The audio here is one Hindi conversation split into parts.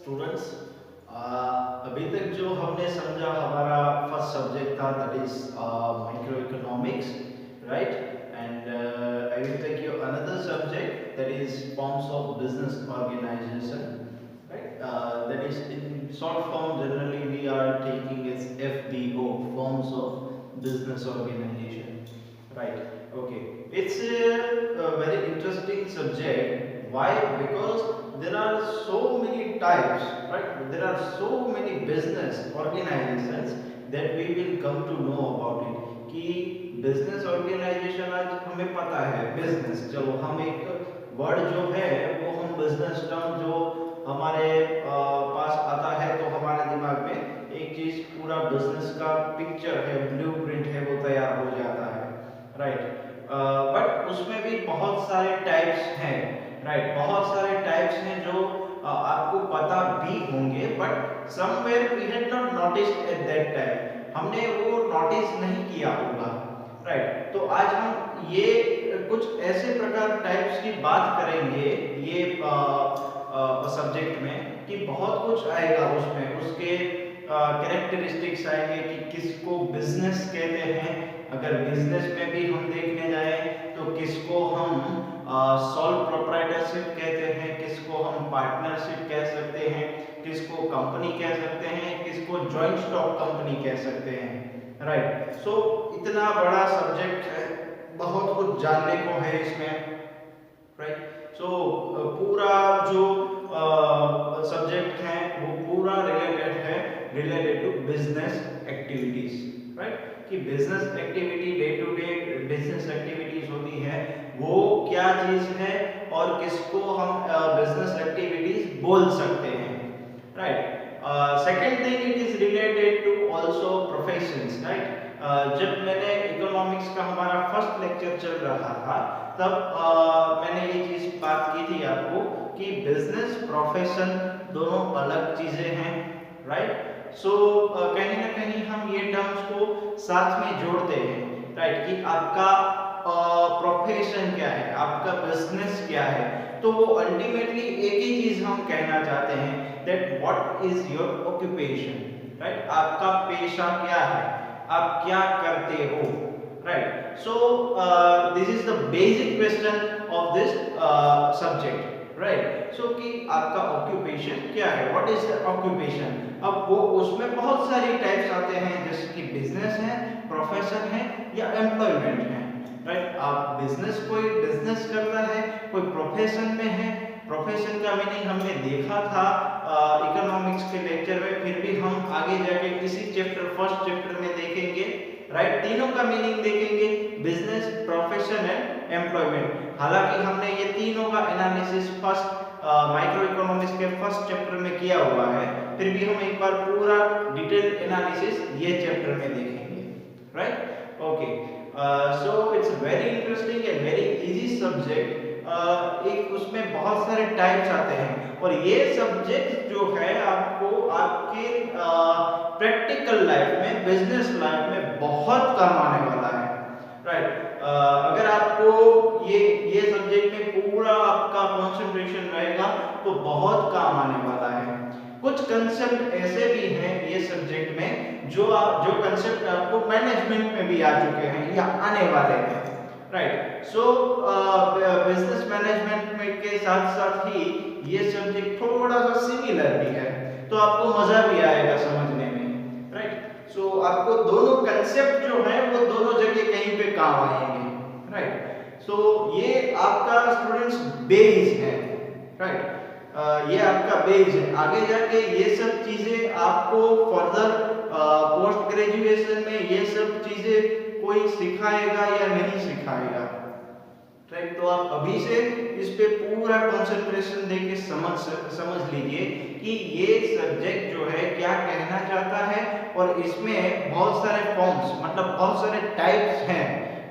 स्टूडेंट्स, अभी तक जो हमने समझा हमारा फर्स्ट सब्जेक्ट था that is micro economics, right? And I will take you another subject that is forms of business organisation, right? That is in short form generally we are taking as FBO, forms of business organization, right? Okay, it's a very interesting subject. Why? Because there are so many types, right? There are so many business organizations that we will come to know about it कि business organization आज हमें पता है business, चलो हम एक वर्ड जो है वो हम business term जो हमारे पास आता है तो हमारे दिमाग में एक चीज पूरा बिजनेस का पिक्चर है, ब्लूप्रिंट है, वो तैयार हो जाता है, राइट? बट उसमें भी बहुत सारे टाइप्स हैं, राइट? बहुत सारे टाइप्स हैं जो आपको पता भी होंगे, but somewhere we had not noticed at that time, हमने वो नोटिस नहीं किया होगा, राइट? तो आज हम ये कुछ ऐसे प्रकार टाइप्स की बात करेंगे ये सब्जेक्ट में कि बहुत कुछ आएगा उसमें, उसके कैरेक्टरिस्टिक्स आएंगे कि किसको बिजनेस कहते हैं, अगर बिजनेस में भी हम देखने जाएं तो किसको हम सोल प्रोप्राइटरशिप कहते हैं, किसको हम पार्टनरशिप कह सकते हैं, किसको कंपनी कह सकते हैं, किसको जॉइंट स्टॉक कंपनी कह सकते हैं, राइट? सो इतना बड़ा सब्जेक्ट है, बहुत कुछ जानने को है इसमें, राइट? सो पूरा जो सब्जेक्ट है वो पूरा related to business activities, right? कि business activity day to day business activities होती है वो क्या चीज है और किसको हम बिजनेस एक्टिविटीज बोल सकते हैं, right? Second thing, it is related to also professions, right? जब मैंने इकोनॉमिक्स का हमारा फर्स्ट लेक्चर चल रहा था तब मैंने ये चीज बात की थी आपको कि बिजनेस प्रोफेशन दोनों अलग चीजें हैं, राइट? सो कहीं ना कहीं हम ये टर्म्स को साथ में जोड़ते हैं, राइट? कि आपका प्रोफेशन क्या है, आपका बिजनेस क्या है, तो वो अल्टीमेटली एक ही चीज हम कहना चाहते हैं, that what is your occupation, right? आपका पेशा क्या है, आप क्या करते हो, right? So this is the basic question of this subject, right? So कि आपका ऑक्यूपेशन क्या है, व्हाट इज द ऑक्यूपेशन? अब वो उसमें बहुत सारी टाइप्स आते हैं जैसे कि बिजनेस है, प्रोफेशन है या एम्प्लॉयमेंट है, राइट? आप बिजनेस, कोई बिजनेस करता है, कोई प्रोफेशन में है, प्रोफेशन का मीनिंग हमने देखा था इकोनॉमिक्स के लेक्चर में, फिर भी हम आगे जाके इसी चैप्टर फर्स्ट चैप्टर में देखेंगे, राइट? तीनों का मीनिंग देखेंगे, बिजनेस, प्रोफेशन एंड एम्प्लॉयमेंट। हालांकि हमने ये तीनों का एनालिसिस फर्स्ट माइक्रो इकोनॉमिक्स के फर्स्ट चैप्टर में किया हुआ है, फिर भी हम एक बार पूरा डिटेल एनालिसिस ये चैप्टर में देखेंगे, right? Okay, so it's very interesting and very easy subject. एक उसमें बहुत सारे टाइप्स आते हैं और ये सब्जेक्ट जो है आपको आपके प्रैक्टिकल लाइफ में, बिजनेस लाइफ में बहुत काम आने वाला है, राइट? अगर आपको ये सब्जेक्ट में पूरा आपका कंसंट्रेशन रहेगा तो बहुत काम आने वाला है। कुछ कंसेप्ट ऐसे भी हैं ये सब्जेक्ट में जो कंसेप्ट आपको मैनेजमेंट में भी आ चुके हैं या आने वाले हैं, राइट? सो बिजनेस मैनेजमेंट में के साथ साथ ही ये सब्जेक्ट थोड़ा सा सिमिलर भी है, तो आपको मजा भी आएगा समझने में, राइट? सो आपको दोनों कंसेप्ट जो है वो दोनों जगह कहीं पे काम आएंगे, राइट? सो ये आपका स्टूडेंट्स बेस है, राइट? ये आपका बेस है, आगे जाके ये सब चीजें आपको फर्दर पोस्ट ग्रेजुएशन में ये सब चीजें कोई सिखाएगा या नहीं सिखाएगा, राइट? तो आप अभी से इस पे पूरा कंसंट्रेशन देके समझ लीजिए कि ये सब्जेक्ट जो है क्या कहना चाहता है, और इसमें बहुत सारे फॉर्म्स, मतलब बहुत सारे टाइप्स हैं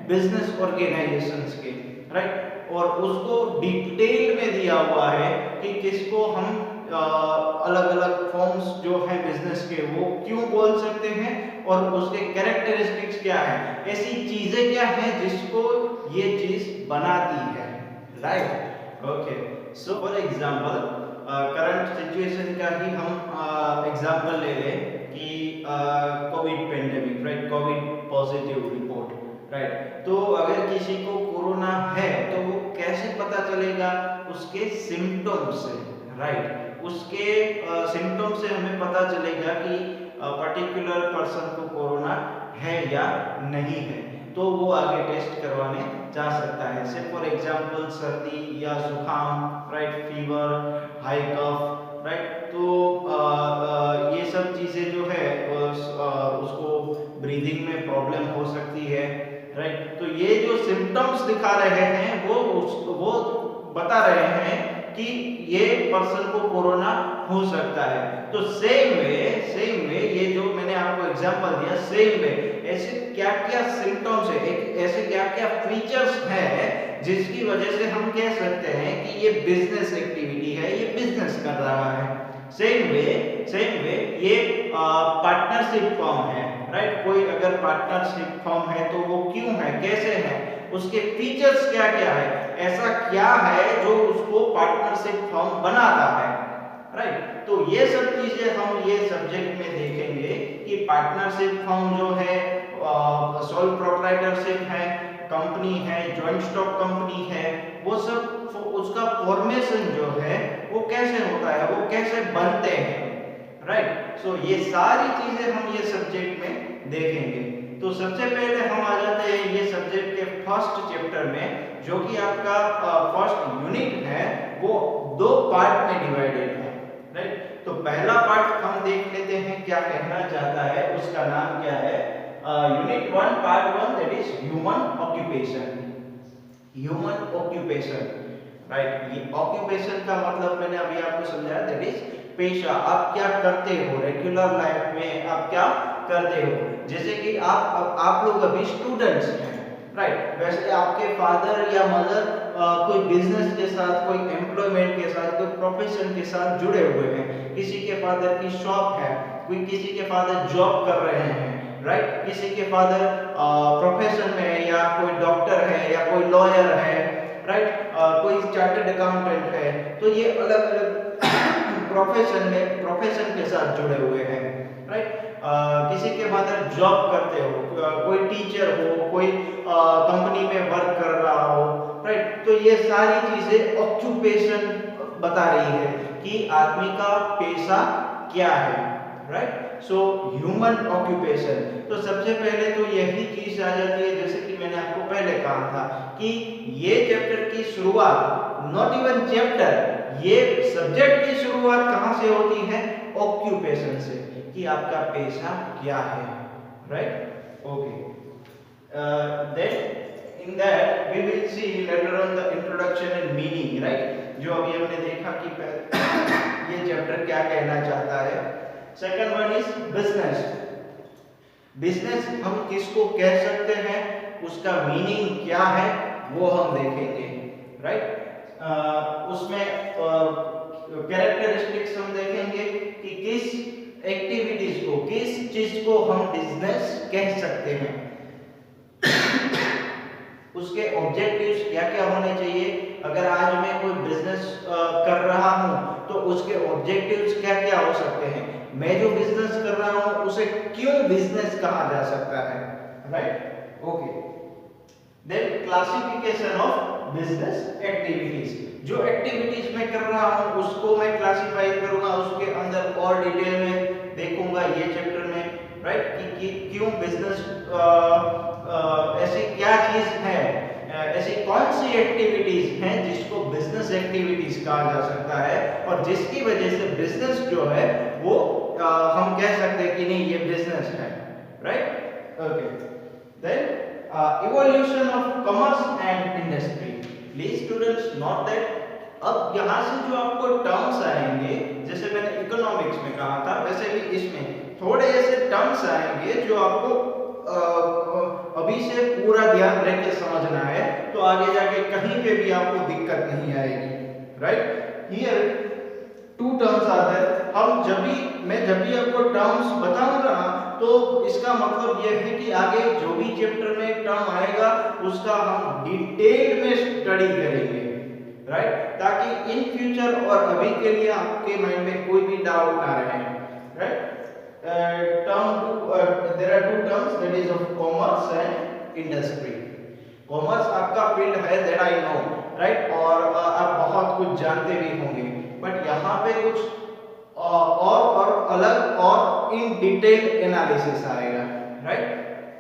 बिजनेस ऑर्गेनाइजेशंस के, राइट? और उसको डिटेल में दिया हुआ है कि किसको हम अलग-अलग फॉर्म्स जो हैं बिजनेस के वो क्यों बोल सकते हैं और उसके कैरेक्टरिस्टिक्स क्या है, ऐसी चीजें क्या हैं जिसको ये चीज बनाती है, right? Okay, so for example current situation का ही हम एग्जांपल ले लें कि Covid pandemic, right, Covid positive report, right. तो अगर किसी को कोरोना है तो वो कैसे पता चलेगा? उसके सिम्टम्स से, राइट, उसके सिम्टम्स से हमें पता चलेगा कि पर्टिकुलर पर्सन को कोरोना है या नहीं है, तो वो आगे टेस्ट करवाने जा सकता है। से फॉर एग्जांपल सर्दी या जुकाम, राइट, फीवर, हाई कफ, राइट, तो ये सब चीजें जो है उसको ब्रीदिंग में प्रॉब्लम हो सकती है, राइट। तो ये जो सिम्टम्स दिखा रहे हैं वो बता रहे हैं कि ये पर्सन को कोरोना हो सकता है। तो सेम वे ये जो मैंने आपको एग्जांपल दिया, सेम वे ऐसे क्या क्या सिम्टम्स है, ऐसे क्या क्या फीचर्स है जिसकी वजह से हम कह सकते हैं कि ये बिजनेस एक्टिविटी है, ये बिजनेस कर रहा है। सेम वे ये पार्टनरशिप फॉर्म है, राइट। कोई अगर पार्टनरशिप फॉर्म है तो वो क्यों है, कैसे है, उसके फीचर्स क्या क्या है, ऐसा क्या है जो उसको पार्टनरशिप फॉर्म बनाता है, राइट। तो ये सब चीजें हम ये सब्जेक्ट में देखेंगे कि पार्टनरशिप फॉर्म जो है, सोल प्रोप्राइटरशिप है, कंपनी है, जॉइंट स्टॉक कंपनी है, वो सब उसका फॉर्मेशन जो है वो कैसे होता है, वो कैसे बनते हैं, राइट। सो ये सारी चीजें हम ये सब्जेक्ट में देखेंगे। तो सबसे पहले हम आ जाते हैं ये सब्जेक्ट के फर्स्ट चैप्टर में, जो कि आपका फर्स्ट यूनिट है, वो 2 पार्ट में डिवाइडेड है, राइट। तो पहला पार्ट हम देख लेते हैं क्या कहना चाहता है, उसका नाम क्या है, unit 1 part 1, that is human occupation. Human occupation, right. ये ऑक्यूपेशन का मतलब मैंने अभी आपको समझाया, दैट इज पेशा। आप क्या करते हो रेगुलर लाइफ में, आप क्या करते हो। जैसे कि आप लोग अभी स्टूडेंट्स हैं, राइट। वैसे आपके फादर या मदर कोई बिजनेस के साथ, कोई एम्प्लॉयमेंट के साथ, कोई प्रोफेशन के साथ जुड़े हुए हैं। किसी के फादर की शॉप है, कोई किसी के फादर जॉब कर रहे हैं, राइट। किसी के फादर प्रोफेशन में है, या कोई डॉक्टर है, या कोई लॉयर है, राइट, कोई चार्टर्ड अकाउंटेंट है। तो ये अलग अलग प्रोफेशन के साथ जुड़े हुए हैं, राइट। किसी के फादर जॉब करते हो, कोई टीचर हो, कोई कंपनी में वर्क कर रहा हो, राइट। तो ये सारी चीजें ऑक्यूपेशन बता रही है कि आदमी का पेशा क्या है, राइट। सो ह्यूमन ऑक्यूपेशन, तो सबसे पहले तो यही चीज आ जाती है, जैसे कि मैंने आपको पहले कहा था कि ये चैप्टर की शुरुआत, नॉट इवन चैप्टर, ये सब्जेक्ट की शुरुआत कहां से होती है, ऑक्यूपेशन से, कि आपका पेशा क्या है, right. Okay, then in that we will see later on the introduction and meaning, right. जो अभी हमने देखा कि ये चैप्टर क्या कहना चाहता है। Second one is business. Business हम किसको कह सकते हैं, उसका मीनिंग क्या है, वो हम देखेंगे, राइट। उसमें कैरेक्टरिस्टिक्स हम देखेंगे कि किस एक्टिविटीज को, किस चीज को हम बिजनेस कह सकते हैं, उसके ऑब्जेक्टिव्स क्या क्या होने चाहिए। अगर आज मैं कोई बिजनेस कर रहा हूं तो उसके ऑब्जेक्टिव्स क्या क्या हो सकते हैं, मैं जो बिजनेस कर रहा हूं उसे क्यों बिजनेस कहा जा सकता है, right. Okay, then classification of business activities. जो एक्टिविटीज मैं कर रहा हूं उसको मैं क्लासिफाई करूंगा, उसके अंदर और डिटेल में देखूंगा ये चैप्टर में, राइट, कि क्यों बिजनेस, ऐसी क्या चीज है, ऐसी कौन सी एक्टिविटीज हैं जिसको बिजनेस एक्टिविटीज कहा जा सकता है, और जिसकी वजह से बिजनेस जो है वो हम कह सकते हैं कि नहीं ये बिजनेस है, right. Okay, then evolution of commerce and industry. Please students note that अब यहाँ से जो आपको टर्म्स आएंगे, जैसे मैंने इकोनॉमिक्स में कहा था, वैसे भी इसमें थोड़े ऐसे टर्म्स आएंगे जो आपको अभी से पूरा ध्यान रख के समझना है, तो आगे जाके कहीं पे भी आपको दिक्कत नहीं आएगी, right. Here 2 terms are there. मैं जब भी आपको टर्म्स बताऊंगा तो इसका मतलब यह है कि आगे जो भी चैप्टर में टर्म आएगा उसका हम डिटेल में स्टडी करेंगे, राइट, ताकि इन फ्यूचर और अभी के लिए आपके माइंड में कोई भी डाउट ना रहे, right? There are two terms, that is of commerce and industry. Commerce आपका फील्ड है, दैट आई नो, राइट? और आप बहुत कुछ जानते भी होंगे, बट यहाँ पे कुछ और अलग और इन डिटेल एनालिसिस आएगा, राइट?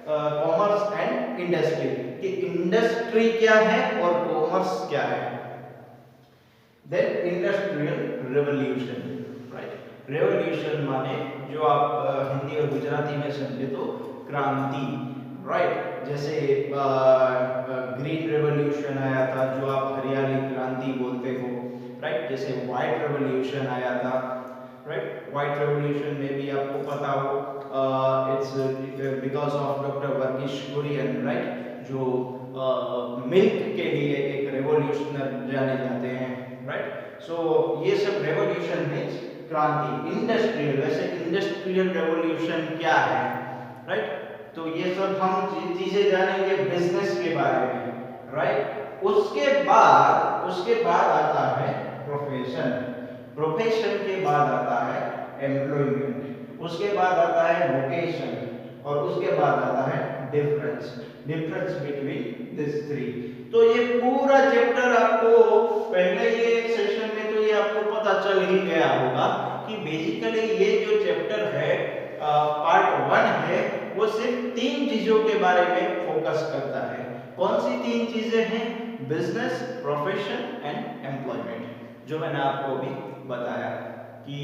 कॉमर्स एंड इंडस्ट्री, कि इंडस्ट्री क्या है और कॉमर्स क्या है। Then industrial revolution, right? Revolution माने जो आप हिंदी और गुजराती में समझे तो क्रांति, राइट? जैसे ग्रीन रेवोल्यूशन आया था, जो आप हरियाली क्रांति बोलते हो, राइट? जैसे व्हाइट रेवोल्यूशन आया था, राइट? व्हाइट रेवोल्यूशन में भी आपको पता हो, it's because of doctor Verghese Kurien, right? जो मिल्क के लिए एक रेवोल्यूशनर जाने जाते हैं, राइट? सो ये सब रेवोल्यूशन मीन्स क्रांति। इंडस्ट्रियल, वैसे इंडस्ट्रियल रेवोल्यूशन क्या है, राइट? तो ये सब हम चीजें जानेंगे बिजनेस के बारे में, राइट? उसके बाद आता है प्रोफेशन, प्रोफेशन के बाद आता है एम्प्लॉयमेंट, उसके बाद आता है वोकेशन, और उसके बाद आता है डिफरेंस बिटवीन दिस थ्री। तो ये पूरा चैप्टर आपको पहले ये सेशन में तो ये आपको पता चल ही गया होगा कि बेसिकली ये जो चैप्टर है पार्ट 1 है, वो सिर्फ 3 चीजों के बारे में फोकस करता है। कौन सी 3 चीजें हैं? बिजनेस, प्रोफेशन एंड एम्प्लॉयमेंट, जो मैंने आपको अभी बताया कि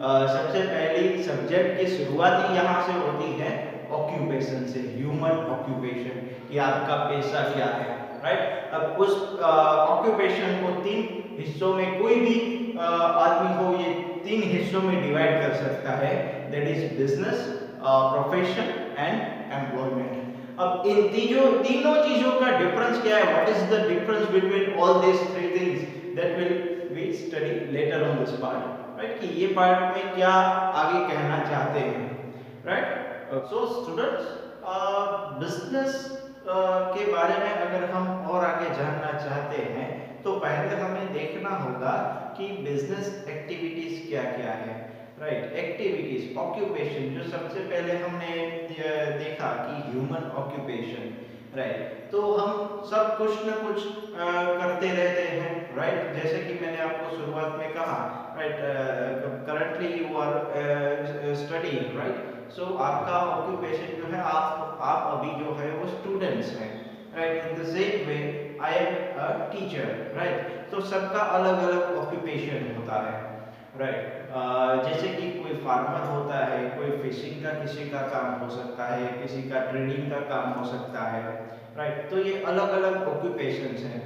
सबसे पहली सब्जेक्ट की शुरुआत ही यहाँ से होती है ऑक्यूपेशन से, ह्यूमन ऑक्यूपेशन, कि आपका पेशा क्या है, राइट? अब उस ऑक्यूपेशन को 3 हिस्सों में कोई भी आदमी हो ये 3 हिस्सों में डिवाइड कर सकता है, that is business, profession and employment. अब इन तीनों चीजों का डिफरेंस क्या है? What is the difference between all this 3 things, that will we study later on this part, right? कि ये पार्ट में क्या आगे कहना चाहते हैं, राइट? सो स्टूडेंट्स, बिजनेस के बारे में अगर हम और आगे जानना चाहते हैं तो पहले हमें देखना होगा कि बिजनेस एक्टिविटीज क्या क्या है, राइट? एक्टिविटीज, ऑक्यूपेशन, जो सबसे पहले हमने देखा कि ह्यूमन ऑक्यूपेशन, राइट? तो हम सब कुछ न कुछ करते रहते हैं, राइट? जैसे कि मैंने आपको शुरुआत में कहा, right? Currently you are studying, right? So आपका ऑक्यूपेशन जो है, आप अभी जो है वो स्टूडेंट्स हैं, right? In the same way I am a teacher, right? तो सबका अलग अलग ऑक्यूपेशन होता है, राइट? जैसे कि कोई फार्मर होता है, कोई फिशिंग का किसी का काम हो सकता है, किसी का ट्रेडिंग का काम हो सकता है, राइट? तो ये अलग अलग ऑक्यूपेशंस हैं।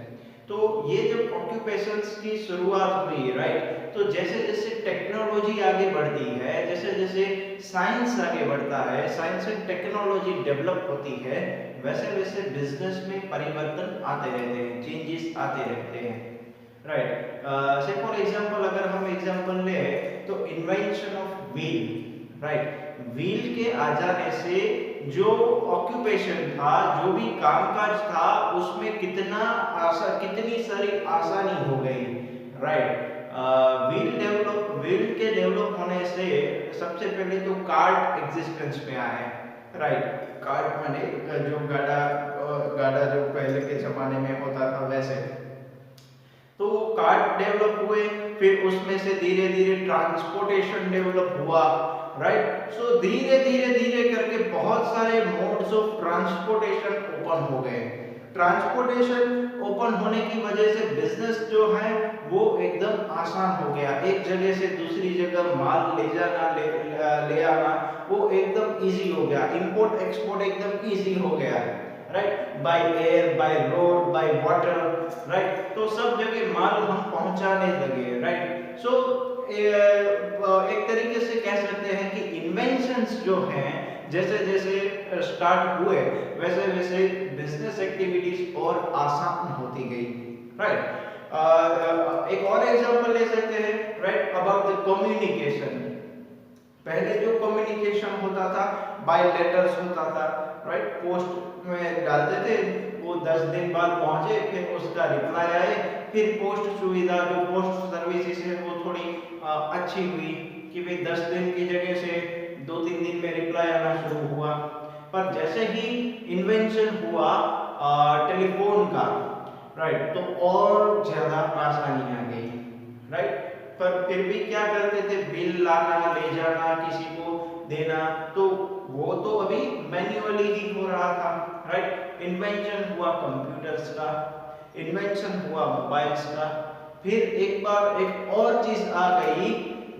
तो ये जब ऑक्यूपेशंस की शुरुआत हुई, राइट? तो जैसे जैसे टेक्नोलॉजी आगे बढ़ती है, जैसे जैसे साइंस आगे बढ़ता है, साइंस एंड टेक्नोलॉजी डेवलप होती है, वैसे वैसे बिजनेस में परिवर्तन आते रहते हैं, चेंजेस आते रहते हैं, राइट? से फॉर एग्जांपल अगर हम एग्जांपल ले तो invention of wheel, right? Wheel के आ जाने से जो ऑक्यूपेशन था, जो भी कामकाज था, उसमें कितनी सारी आसानी हो गई, राइट? व्हील के डेवलप होने से सबसे पहले तो कार्ट एग्जिस्टेंस में आए, राइट? कार्ट माने जो गाड़ा जो पहले के जमाने में होता था वैसे, तो कार्ट डेवलप हुए, फिर उसमें से धीरे धीरे ट्रांसपोर्टेशन डेवलप हुआ, राइट? सो धीरे धीरे करके बहुत सारे मोड्स ऑफ ट्रांसपोर्टेशन ओपन हो गए। ट्रांसपोर्टेशन ओपन होने की वजह से बिजनेस जो है वो एकदम आसान हो गया, एक जगह से दूसरी जगह माल ले जाना, ले आना वो एकदम इजी हो गया, इंपोर्ट एक्सपोर्ट एकदम इजी हो गया, right? By air, by road, by water, right? तो सब जगह माल हम पहुंचाने लगे, राइट? सो एक तरीके से कह सकते हैं कि इन्वेंशंस जो हैं जैसे जैसे स्टार्ट हुए वैसे वैसे बिजनेस एक्टिविटीज और आसान होती गई, राइट? एक और एग्जांपल ले सकते हैं, राइट? About the communication. पहले जो कम्युनिकेशन होता था बाय लेटर्स होता था, राइट? पोस्ट में डालते थे, वो 10 दिन बाद पहुंचे, फिर उसका रिप्लाई आए, फिर पोस्ट सुविधा जो पोस्ट सर्विसेज है वो थोड़ी अच्छी हुई कि भाई 10 दिन की जगह से 2-3 दिन में रिप्लाई आना शुरू हुआ। पर जैसे ही इन्वेंशन हुआ टेलीफोन का, राइट, तो और ज्यादा आसानी आ गई, राइट। पर फिर भी क्या करते थे, बिल लाना ले जाना किसी को देना, तो वो तो अभी मैन्युअली ही हो रहा था, राइट। इन्वेंशन हुआ कंप्यूटर्स का, इन्वेंशन हुआ मोबाइल्स का, फिर एक बार एक और चीज आ गई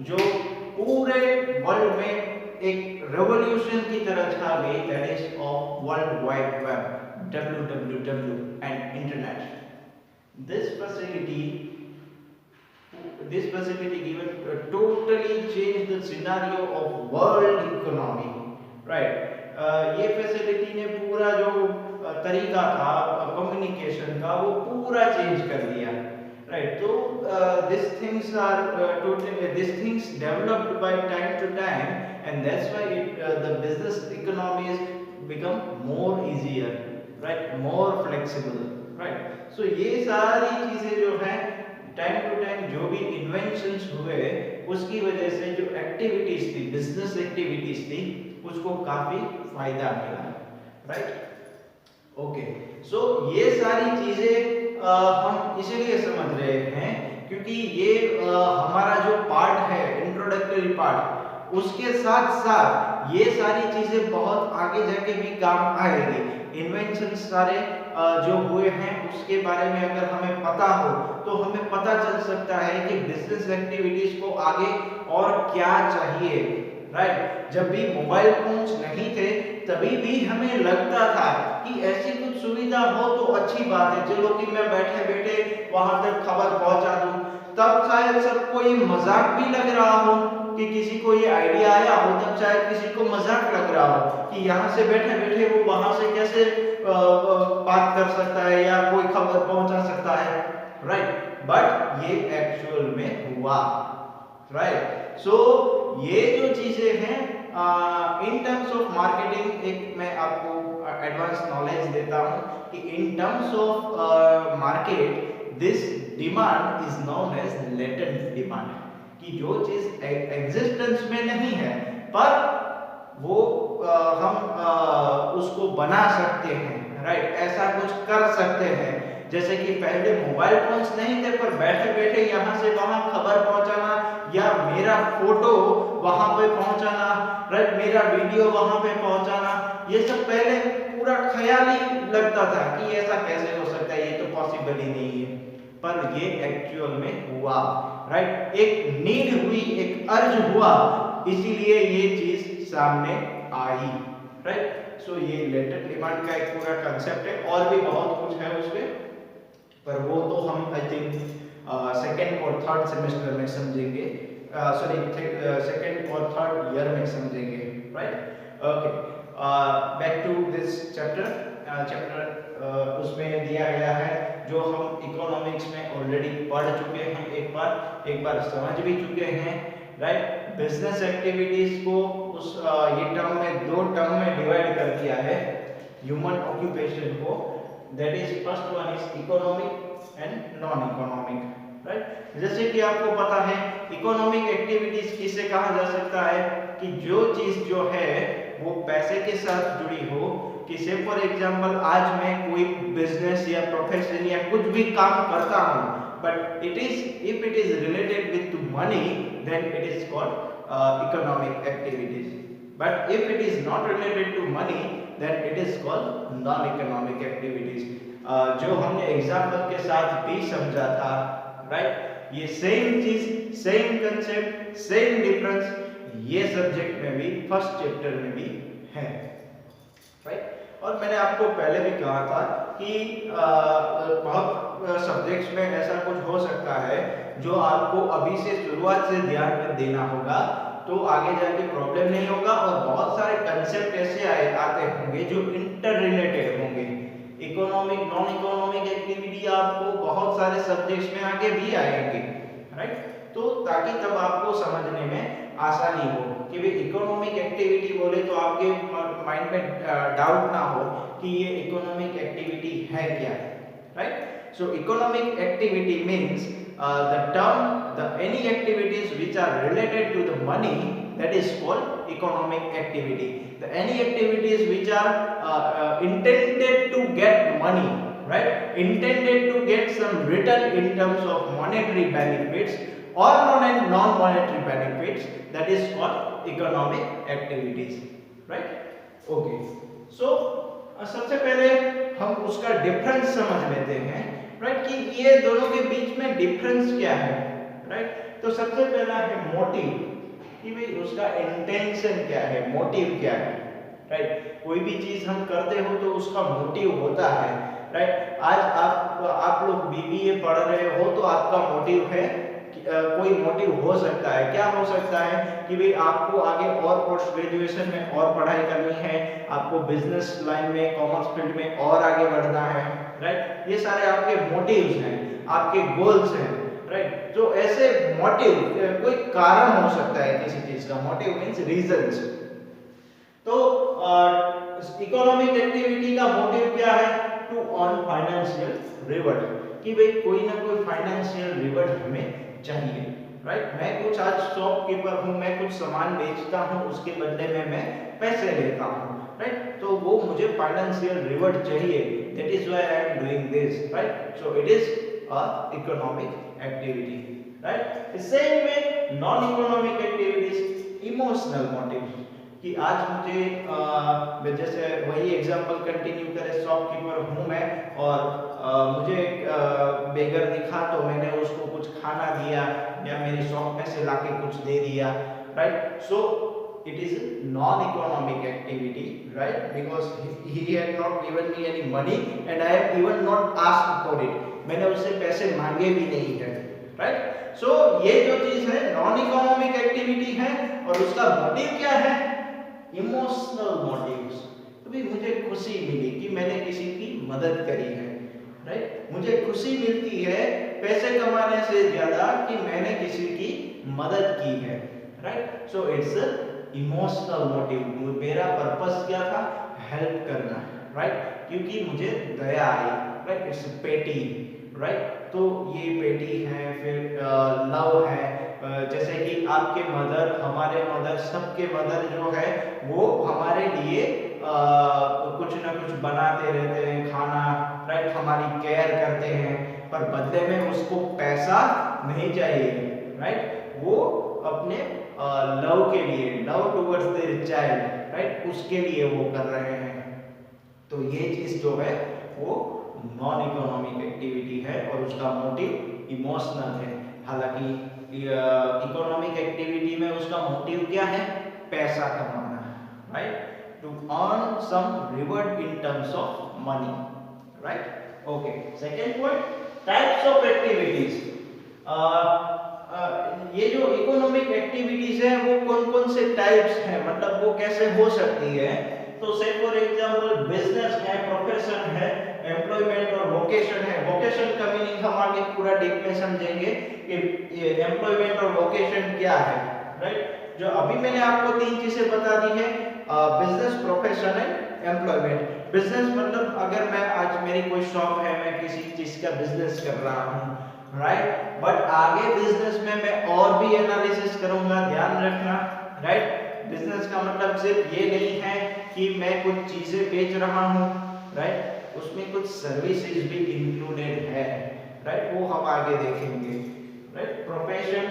जो पूरे वर्ल्ड में एक रेवोल्यूशन की तरह छा गई, that is of world wide web, WWW and internet. This facility given totally changed the scenario of world economy, right? ये फैसिलिटी ने पूरा जो तरीका था कम्युनिकेशन का वो पूरा चेंज कर दिया, राइट। तो these things developed by time to time, and that's why the business economies become more easier, right, more flexible, right. So ये सारी चीजें जो है टाइम टू टाइम जो भी इन्वेंशंस हुए उसकी वजह से जो एक्टिविटीज थी, बिजनेस एक्टिविटीज थी, उसको काफी फायदा मिला, राइट। ओके, सो ये सारी चीजें हम इसीलिए समझ रहे हैं क्योंकि ये हमारा जो पार्ट है इंट्रोडक्टरी पार्ट, उसके साथ साथ ये सारी चीजें बहुत आगे जाके भी काम आएगी। इन्वेंशन सारे जो हुए हैं उसके बारे में अगर हमें पता हो तो हमें पता चल सकता है कि बिजनेस एक्टिविटीज को आगे और क्या चाहिए, राइट। जब भी मोबाइल फोन्स नहीं थे तभी भी हमें लगता था कि ऐसी कुछ सुविधा हो तो अच्छी बात है, चलो कि मैं बैठे बैठे वहां तक खबर पहुंचा दूं। तब शायद सबको ये मजाक भी लग रहा हो कि किसी को ये आइडिया आया हो, तब शायद किसी को मजाक लग रहा हो कि यहाँ से बैठे बैठे वो वहां से कैसे बात कर सकता है या कोई खबर पहुंचा सकता है, राइट। बट ये एक्चुअल में हुआ, राइट। सो ये जो चीजें हैं इन टर्म्स ऑफ मार्केटिंग, एक मैं आपको एडवांस नॉलेज देता हूं कि in terms of market this demand is known as latent demand, कि जो चीज एग्जिस्टेंस में नहीं है पर वो हम उसको बना सकते हैं, राइट, ऐसा कुछ कर सकते हैं। जैसे कि पहले मोबाइल फोन्स नहीं थे पर बैठे बैठे यहाँ से वहां खबर पहुंचाना या मेरा फोटो वहां पे पहुंचाना, राइट, मेरा वीडियो वहां पे पहुंचाना, ये सब पहले पूरा ख्याली लगता था कि ऐसा कैसे हो सकता है, ये तो पॉसिबल ही नहीं है। पर ये एक्चुअल में हुआ, राइट। एक नीड हुई, एक अर्ज हुआ, इसीलिए ये चीज सामने आई, राइट। सो ये लेटेंट डिमांड का एक पूरा कंसेप्ट है, और भी बहुत कुछ है उसमें, पर वो तो हम आई थिंक सेकेंड और थर्ड सेमेस्टर में समझेंगे, सॉरी सेकेंड और थर्ड ईयर में समझेंगे, right. Okay, back to this chapter उसमें दिया गया है जो हम इकोनॉमिक्स में ऑलरेडी पढ़ चुके हैं, एक बार समझ भी चुके हैं, राइट। बिजनेस एक्टिविटीज को उस ये टर्म में दो टर्म में डिवाइड कर दिया है, ह्यूमन ऑक्यूपेशन को, that is first one is economic and non economic, right. जैसे कि आपको पता है इकोनॉमिक एक्टिविटीज किसे कहा जा सकता है कि जो चीज जो है वो पैसे के साथ जुड़ी हो, कि से फॉर एग्जांपल आज मैं कोई बिजनेस या प्रोफेशन या कुछ भी काम करता हूं, but it is if it is related with money then it is called economic activities, but if it is not related to money then it is called non economic activities. जो हमने एग्जांपल के साथ भी समझा था, राइट। ये सेम चीज, सेम कंसेप्ट, सेम डिफरेंस ये सब्जेक्ट में भी फर्स्ट चैप्टर में भी है, राइट। और मैंने आपको पहले भी कहा था कि बहुत सब्जेक्ट्स में ऐसा कुछ हो सकता है जो आपको अभी से शुरुआत से ध्यान में देना होगा, तो आगे जाके प्रॉब्लम नहीं होगा, और बहुत सारे कंसेप्ट ऐसे आते होंगे जो इंटर रिलेटेड होंगे। इकोनॉमिक नॉन इकोनॉमिक एक्टिविटी आपको बहुत सारे सब्जेक्ट्स में आगे भी आएंगे, राइट। तो ताकि तब आपको समझने में आसानी हो कि भाई इकोनॉमिक एक्टिविटी बोले तो आपके माइंड में डाउट ना हो कि ये इकोनॉमिक एक्टिविटी है क्या, right. So economic activity means the term, the any activities which are related to the money, that is called economic activity. The any activities which are intended to get money, right, intended to get some return in terms of monetary benefits or non-monetary benefits, that is called economic activities, right? Okay, so सबसे पहले हम उसका डिफरेंस समझ लेते हैं, राइट, कि ये दोनों के बीच में डिफरेंस क्या है, राइट। तो सबसे पहला है मोटिव, कि भाई उसका इंटेंशन क्या है, मोटिव क्या है, राइट। कोई भी चीज हम करते हो तो उसका मोटिव होता है, राइट। आज आप लोग बीबीए पढ़ रहे हो तो आपका मोटिव है, कोई मोटिव हो सकता है, क्या हो सकता है कि भाई आपको आगे और पोस्ट ग्रेजुएशन में और पढ़ाई करनी है, आपको बिजनेस लाइन में, कॉमर्स फील्ड में और आगे बढ़ना है, राइट। ये सारे आपके मोटिव्स हैं, आपके गोल्स हैं, राइट। तो ऐसे मोटिव, कोई कारण हो सकता है किसी चीज का, मोटिव मींस रीजंस। तो इकोनॉमिक एक्टिविटी का मोटिव क्या है, टू अर्न फाइनेंशियल रिवॉर्ड, कि भाई कोई ना कोई फाइनेंशियल रिवॉर्ड हमें चाहिए, राइट। मैं कुछ आज शॉपकीपर हूं, मैं कुछ सामान बेचता हूं, उसके बदले में मैं पैसे लेता हूं, राइट। तो वो मुझे फाइनेंशियल रिवॉर्ड चाहिए, that is why I am doing this, right. So it is a economic activity, right. Same way non economic activities, emotional motive, कि आज मुझे जैसे वही एग्जांपल कंटिन्यू करें, शॉपकीपर हूं मैं और मुझे बेगर दिखा तो मैंने उसको कुछ खाना दिया या मेरी शॉप में से लाके कुछ दे दिया, right. So it is non economic activity, right, because he had not given me any money and I have even not asked for it, मैंने उससे पैसे मांगे भी नहीं है, राइट। सो ये जो चीज है नॉन इकोनॉमिक एक्टिविटी है और उसका मोटिव क्या है, इमोशनल मोटिव्स। तो भी मुझे खुशी मिली कि मैंने किसी की मदद करी है, राइट। मुझे खुशी मिलती है पैसे कमाने से ज्यादा कि मैंने किसी की मदद की है, right. So it's emotional motive, मेरा पर्पस क्या था, हेल्प करना, राइट, क्योंकि मुझे दया आई, राइट। इट्स पेटी, राइट। तो ये पेटी है, फिर लव है, जैसे कि आपके मदर, हमारे मदर, सबके मदर जो है वो हमारे लिए कुछ ना कुछ बनाते रहते हैं खाना, राइट, हमारी केयर करते हैं, पर बदले में उसको पैसा नहीं चाहिए, राइट। वो अपने लव के लिए, love towards their child, right, उसके लिए वो कर रहे हैं। तो ये चीज जो है वो नॉन इकोनॉमिक एक्टिविटी है और उसका मोटिव इमोशनल है। हालांकि इकोनॉमिक एक्टिविटी में उसका मोटिव क्या है, पैसा कमाना, right, to earn some reward in terms of money, right. Okay, second point, types of activities. ये जो इकोनॉमिक एक्टिविटीज है वो कौन कौन से टाइप्स हैं, मतलब वो कैसे हो सकती है। तो से फॉर एग्जांपल बिजनेस है, प्रोफेशन है, एम्प्लॉयमेंट और वोकेशन है। वोकेशन का मीनिंग हम आगे पूरा डीप में समझेंगे कि ये एम्प्लॉयमेंट और वोकेशन क्या है, राइट। जो अभी मैंने आपको तीन चीजें बता दी है, business, profession and employment. Business मतलब अगर मैं आज मेरी कोई शॉप है, मैं किसी चीज का बिजनेस कर रहा हूँ, राइट, बट आगे बिजनेस में मैं और भी एनालिसिस करूंगा, ध्यान रखना, राइट। बिजनेस का मतलब सिर्फ ये नहीं है कि मैं कुछ चीजें बेच रहा हूँ, राइट, उसमें कुछ सर्विसेज भी इंक्लूडेड है, राइट, वो हम आगे देखेंगे, राइट। प्रोफेशन,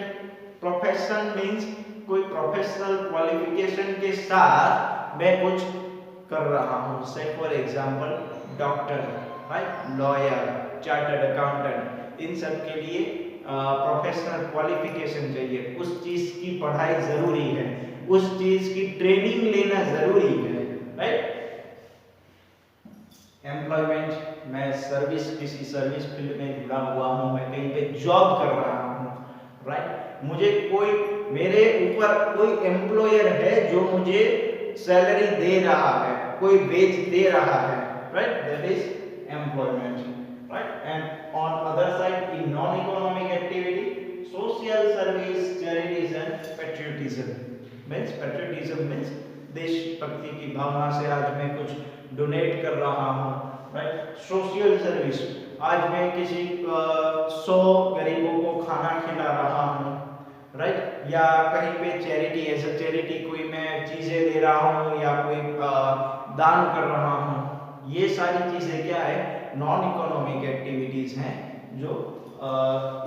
प्रोफेशन मींस कोई प्रोफेशनल क्वालिफिकेशन के साथ मैं कुछ कर रहा हूँ, say for example doctor, right, lawyer, chartered accountant, इन सब के लिए प्रोफेशनल क्वालिफिकेशन चाहिए, उस चीज की पढ़ाई जरूरी है, उस चीज की ट्रेनिंग लेना जरूरी है, राइट। एम्प्लॉयमेंट, मैं सर्विस, किसी सर्विस फील्ड में जुड़ा हुआ हूं, मैं कहीं पे जॉब कर रहा हूं, राइट, मुझे कोई, मेरे ऊपर कोई एम्प्लॉयर है जो मुझे सैलरी दे रहा है, कोई वेज दे रहा है, right, that is employment, right, and on other side in non economic activity, social service, charities and patriotism means देशभक्ति की भावना से आज मैं कुछ डोनेट कर रहा हूँ, राइट। सोशल सर्विस, आज मैं किसी 100 गरीबों को खाना खिला रहा हूँ, राइट, या कहीं पे चैरिटी, एज अ चैरिटी कोई मैं चीजें दे रहा हूँ या कोई दान कर रहा हूँ, ये सारी चीजें क्या है, नॉन इकोनॉमिक एक्टिविटीज हैं जो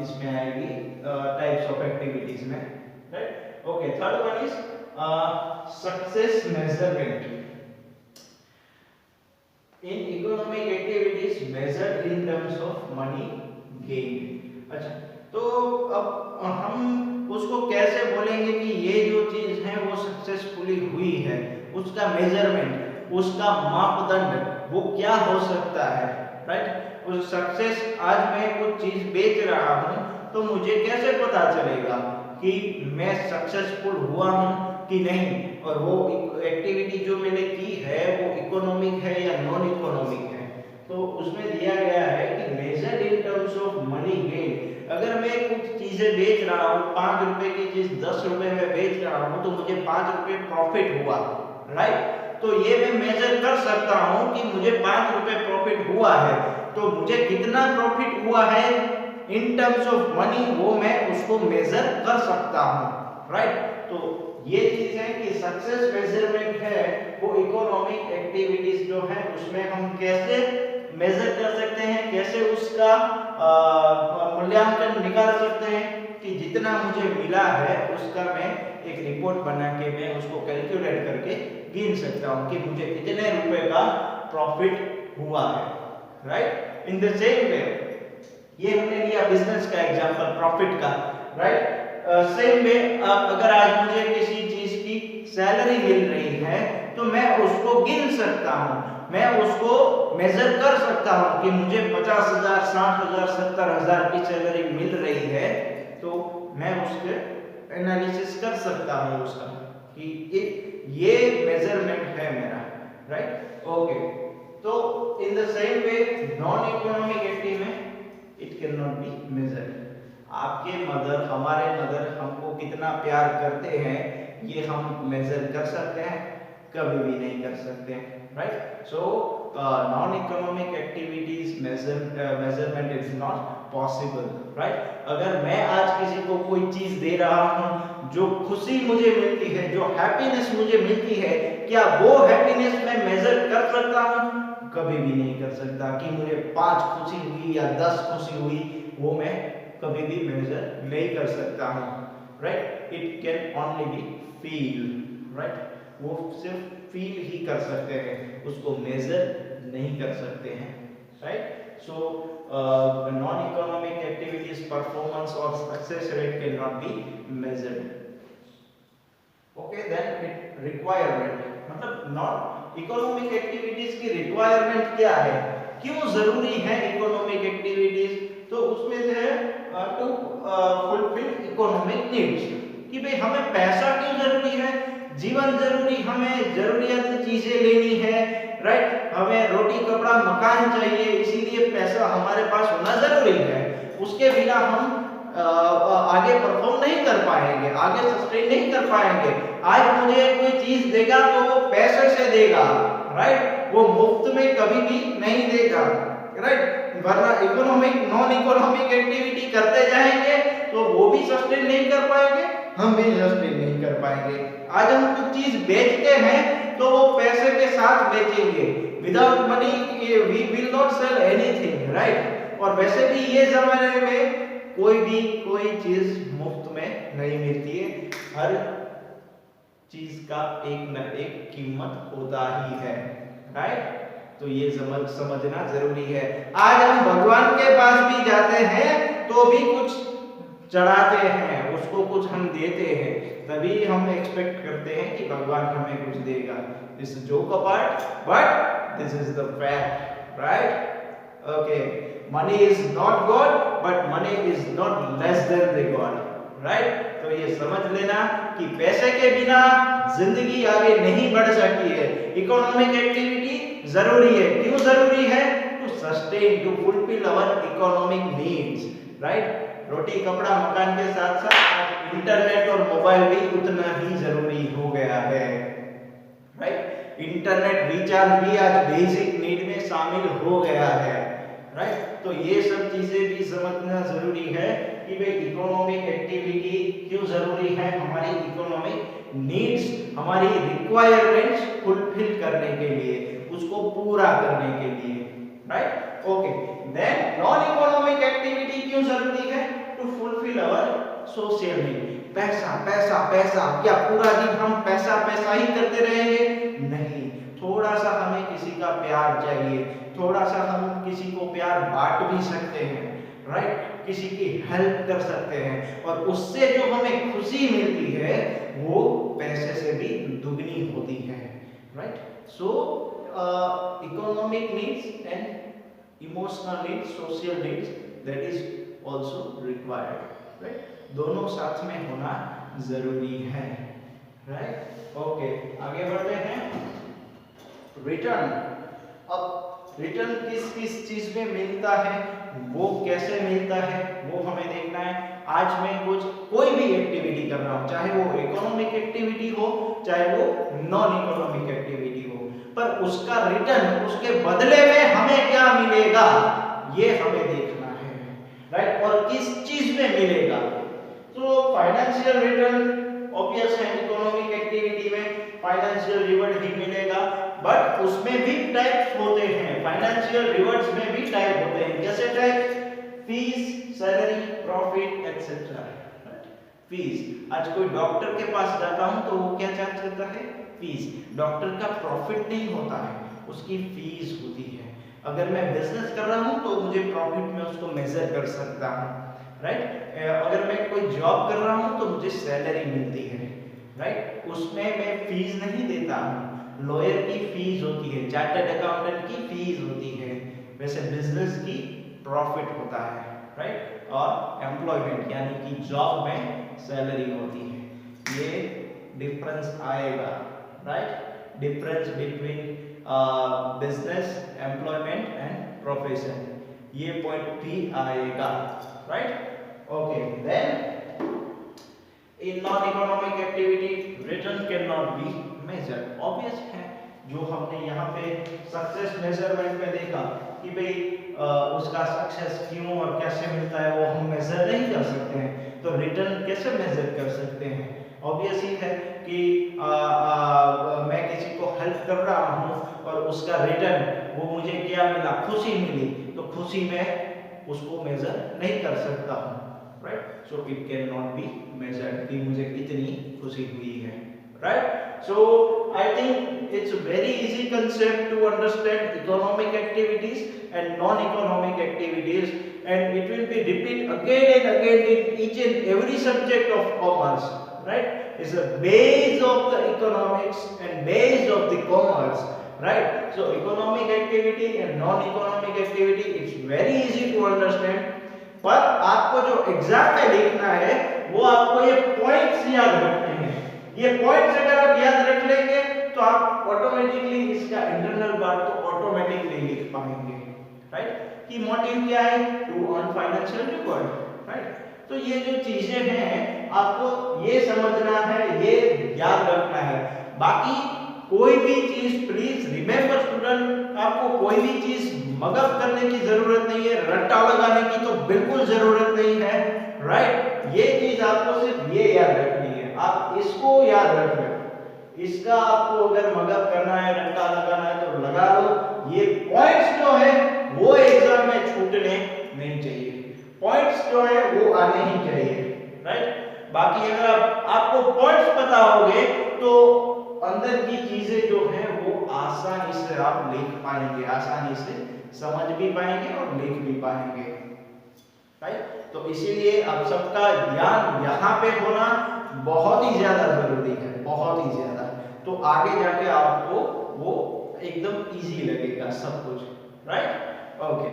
इसमें आएगी टाइप्स ऑफ एक्टिविटीज में, right. Okay, third one is success measurement in economic activities measured in terms of money gain. अच्छा, तो अब हम उसको कैसे बोलेंगे कि ये जो चीज है वो सक्सेसफुली हुई है, उसका मेजरमेंट, उसका मापदंड वो क्या हो सकता है, राइट। उस सक्सेस, आज मैं कुछ चीज बेच रहा हूं तो मुझे कैसे पता चलेगा कि मैं सक्सेसफुल हुआ हूं कि नहीं, और वो एक्टिविटी जो मैंने की है वो इकोनॉमिक है या नॉन इकोनॉमिक है। तो उसमें दिया गया है कि measured in terms of money gain. अगर मैं कुछ चीजें बेच रहा हूँ, 5 रुपए की चीज 10 रुपए में बेच रहा हूँ तो मुझे 5 रुपए प्रॉफिट हुआ, राइट। तो ये मैं मेजर कर सकता हूँ कि मुझे 5 रुपए प्रॉफिट हुआ है, तो मुझे कितना प्रॉफिट हुआ है इन टर्म्स ऑफ मनी वो मैं उसको मेजर कर सकता हूँ, राइट। तो ये चीज है कि सक्सेस मेजरमेंट है वो इकोनॉमिक एक्टिविटीज जो है उसमें हम कैसे मेजर कर सकते हैं, कैसे उसका मूल्यांकन निकाल सकते हैं कि जितना मुझे मिला है उसका मैं एक रिपोर्ट बना के मैं उसको कैलकुलेट करके गिन सकता हूं कि मुझे कितने रुपए का प्रॉफिट हुआ है, राइट। इन द सेम वे, ये हमने लिया बिजनेस का एग्जांपल, प्रॉफिट का, राइट। सेम वे, अगर आज मुझे किसी चीज की सैलरी मिल रही है तो मैं उसको गिन सकता हूं, मैं उसको मेजर कर सकता हूं कि मुझे 50,000, 60,000, 70,000 की सैलरी मिल रही है, तो मैं उसके एनालिसिस कर सकता हूं उसका कि ये मेजरमेंट है मेरा, राइट। ओके, तो in the same way non economic activity में it can not be measured. आपके मदर, हमारे मदर हमको कितना प्यार करते हैं ये हम मेजर कर सकते हैं? कभी भी नहीं कर सकते, right. So non economic activities measurement is not possible, right. अगर मैं आज किसी को कोई चीज दे रहा हूं, जो खुशी मुझे मिलती है, जो हैप्पीनेस मुझे मिलती है, क्या वो हैप्पीनेस मैं मेजर कर सकता हूं? कभी भी नहीं कर सकता। कि मुझे 5 खुशी हुई या 10 खुशी हुई, वो मैं कभी भी मेजर नहीं कर सकता हूं, right. It can only be feel, right. वो सिर्फ फील ही कर सकते हैं, उसको मेजर नहीं कर सकते हैं, right. So non economic activities performance और success rate can not be measured. Okay, then it requirement, मतलब नॉन इकोनॉमिक एक्टिविटीज की रिक्वायरमेंट क्या है, क्यों जरूरी है इकोनॉमिक एक्टिविटीज? तो उसमें जो है टू फुलफिल इकोनॉमिक नीड्स, कि भाई हमें पैसा क्यों जरूरी है, जीवन जरूरी, हमें जरूरियात चीजें लेनी है, राइट। हमें रोटी कपड़ा मकान चाहिए, इसीलिए पैसा हमारे पास होना जरूरी है। उसके बिना हम आगे परफॉर्म नहीं कर पाएंगे, आगे सस्टेन नहीं कर पाएंगे। आज मुझे कोई चीज देगा तो वो पैसे से देगा, राइट, वो मुफ्त में कभी भी नहीं देगा, राइट। वरना इकोनॉमिक नॉन इकोनॉमिक एक्टिविटी करते जाएंगे तो वो भी सस्टेन नहीं कर पाएंगे, हम भी सस्टेन नहीं कर पाएंगे। आज हम कुछ चीज बेचते हैं तो वो पैसे के साथ बेचेंगे, without money we will not sell anything, right. और वैसे भी ये जमाने में कोई चीज मुफ्त में नहीं मिलती है, हर चीज का एक न एक कीमत होता ही है, राइट। तो ये समझना जरूरी है। आज हम भगवान के पास भी जाते हैं तो भी कुछ चढ़ाते हैं, उसको कुछ हम देते हैं, तभी हम एक्सपेक्ट करते हैं कि भगवान हमें कुछ देगा। This is joke apart, but this is the fact, right. Okay, money is not God, but money is not less than the God, right. तो ये समझ लेना कि पैसे के बिना जिंदगी आगे नहीं बढ़ सकती है। इकोनॉमिक एक्टिविटी जरूरी है, क्यों जरूरी है? To sustain, to fulfil our economic needs, right. रोटी कपड़ा मकान के साथ साथ इंटरनेट और मोबाइल भी उतना ही जरूरी हो गया है, राइट। इंटरनेट रिचार्ज भी आज बेसिक नीड में शामिल हो गया है, राइट। तो ये सब चीजें भी समझना जरूरी है कि भाई इकोनॉमिक एक्टिविटी क्यों जरूरी है, हमारी इकोनॉमिक नीड्स, हमारी रिक्वायरमेंट्स फुलफिल करने के लिए, उसको पूरा करने के लिए, right. Okay, then non economic activity क्यों जरूरी है, to fulfil our social need. पैसा पैसा पैसा, क्या पूरा दिन हम पैसा पैसा ही करते रहेंगे? नहीं, थोड़ा सा हमें किसी का प्यार चाहिए, थोड़ा सा हम किसी को प्यार बांट भी सकते हैं, राइट, किसी की हेल्प कर सकते हैं, और उससे जो हमें खुशी मिलती है वो पैसे से भी दुगनी होती है, right. So economic needs and emotional needs, social needs, that is also required, right. दोनों साथ में होना जरूरी है, राइट। ओके, आगे बढ़ते हैं। रिटर्न, अब रिटर्न किस किस चीज में मिलता है, वो कैसे मिलता है, वो हमें देखना है। आज मैं कोई भी एक्टिविटी कर रहा हूं, चाहे वो इकोनॉमिक एक्टिविटी हो, चाहे वो नॉन इकोनॉमिक एक्टिविटी हो, पर उसका रिटर्न, उसके बदले में हमें क्या मिलेगा, ये हमें देखना है, राइट। और किस चीज में मिलेगा, तो फाइनेंशियल रिटर्न ऑब्वियस है, इकोनॉमिक एक्टिविटी में फाइनेंशियल रिवॉर्ड ही मिलेगा, बट उसमें भी टाइप्स होते हैं, फाइनेंशियल रिवॉर्ड्स में भी टाइप होते हैं। कैसे type? Fees, salary, profit etcetera. Fees, आज कोई डॉक्टर के पास जाता हूं तो वो क्या चार्ज करता है? फीस। डॉक्टर का प्रॉफिट नहीं होता है, उसकी फीस होती है। अगर मैं बिजनेस कर रहा हूं तो मुझे प्रॉफिट में उसको मेजर कर सकता हूं, राइट। अगर मैं कोई जॉब कर रहा हूं तो मुझे सैलरी मिलती है, राइट, उसमें मैं फीस नहीं देता हूं। लॉयर की फीस होती है, चार्टर्ड अकाउंटेंट की फीस होती है, वैसे बिजनेस की प्रॉफिट होता है, राइट। और एम्प्लॉयमेंट यानी कि जॉब में सैलरी होती है। ये डिफरेंस आएगा, right, difference between business, employment and profession, ये पॉइंट भी आएगा, right. Okay, then in non-economic activity return cannot be measured। obvious है, जो हमने यहाँ पे सक्सेस मेजरमेंट में देखा कि भाई उसका सक्सेस क्यों और कैसे मिलता है, वो हम मेजर नहीं कर सकते हैं, तो रिटर्न कैसे मेजर कर सकते हैं? ऑब्वियस ही है कि मैं किसी को हेल्प कर रहा हूँ और उसका रिटर्न वो मुझे क्या मिला, खुशी मिली, तो खुशी में उसको मेजर नहीं कर सकता हूँ, right? So it cannot be measured कि मुझे कितनी खुशी हुई है, right? So I think it's a very easy concept to understand economic activities and non-economic activities, and it will be repeat again and again in each and every subject of commerce, right? It's a base of the economics and base of the commerce, right? So economic activity and non-economic activity, it's very easy to understand, पर आपको जो एग्जाम में लिखना है वो आपको ये पॉइंट्स याद रखने हैं। ये पॉइंट्स अगर आप याद रख लेंगे तो आप ऑटोमेटिकली इसका इंटरनल पार्ट तो ऑटोमेटिकली लिख पाएंगे, राइट। कि मोटिव क्या है? To earn financial reward, right. तो ये जो चीजें हैं आपको ये समझना है, ये याद रखना है। बाकी कोई भी चीज प्लीज रिमेंबर स्टूडेंट, आपको कोई भी चीज मगअप करने की जरूरत नहीं है, रट्टा लगाने की तो बिल्कुल जरूरत नहीं है, राइट। ये चीज आपको सिर्फ ये याद रखनी है, आप इसको याद रख लो। इसका आपको अगर मगअप करना है, रट्टा लगाना है तो लगा लो। ये पॉइंट्स जो है वो एग्जाम में छूटने नहीं चाहिए, पॉइंट्स जो है वो आने ही चाहिए, राइट। बाकी अगर आपको पॉइंट्स पता होंगे तो अंदर की चीजें जो है वो आसानी से आप लिख पाएंगे, आसानी से समझ भी पाएंगे और लिख भी पाएंगे, राइट। तो इसीलिए आप सबका ध्यान यहाँ पे होना बहुत ही ज्यादा जरूरी है, बहुत ही ज्यादा। तो आगे जाके आपको वो एकदम इजी लगेगा सब कुछ, राइट। ओके।